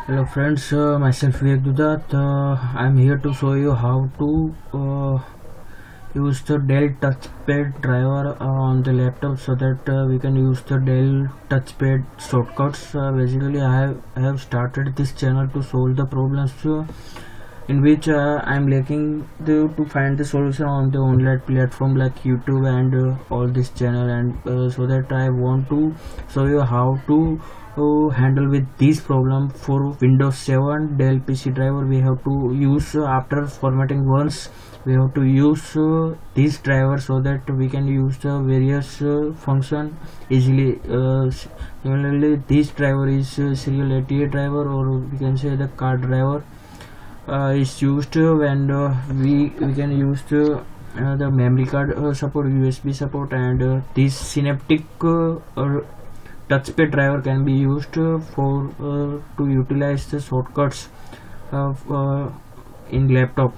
Hello friends, myself Vivek Dudat. I'm here to show you how to use the Dell touchpad driver on the laptop so that we can use the Dell touchpad shortcuts. Basically, I have started this channel to solve the problems in which I'm lacking to find the solution on the online platform like YouTube and all this channel, and so that I want to show you how to handle with this problem for Windows 7 Dell PC driver. We have to use after formatting once we have to use this driver so that we can use the various function easily. Similarly, this driver is serial 88 driver, or we can say the card driver. Is used when we can use the memory card support, USB support, and this synaptic touchpad driver can be used for to utilize the shortcuts in laptop.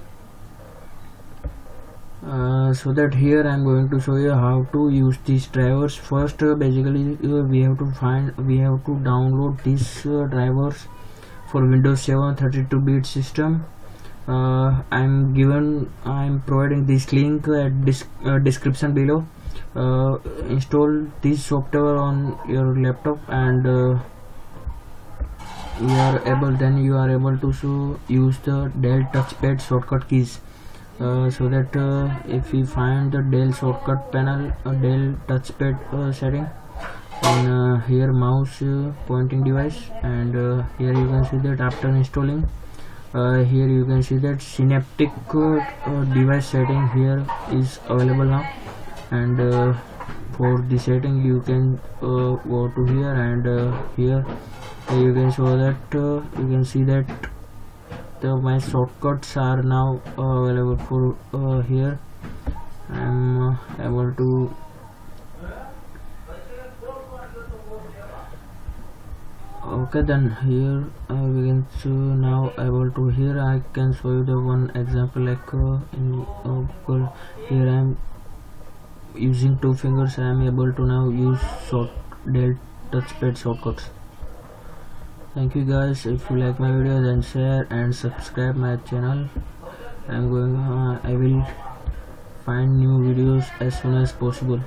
So that here I'm going to show you how to use these drivers. First, basically we have to download these drivers for Windows 7 32-bit system. I'm providing this link at description below. Install this software on your laptop, and you are able to use the Dell touchpad shortcut keys. So that if we find the Dell shortcut panel, Dell touchpad setting, and here mouse pointing device, and here you can see that after installing, here you can see that synaptic device setting here is available now, and for the setting you can go to here, and here you can show that you can see that my shortcuts are now available for here. I'm able to okay, then here we can see now able to, here I can show you the one example like in Google. Here I am using two fingers. I am able to now use Dell touchpad shortcuts. Thank you guys. If you like my video, then share and subscribe my channel. I will find new videos as soon as possible.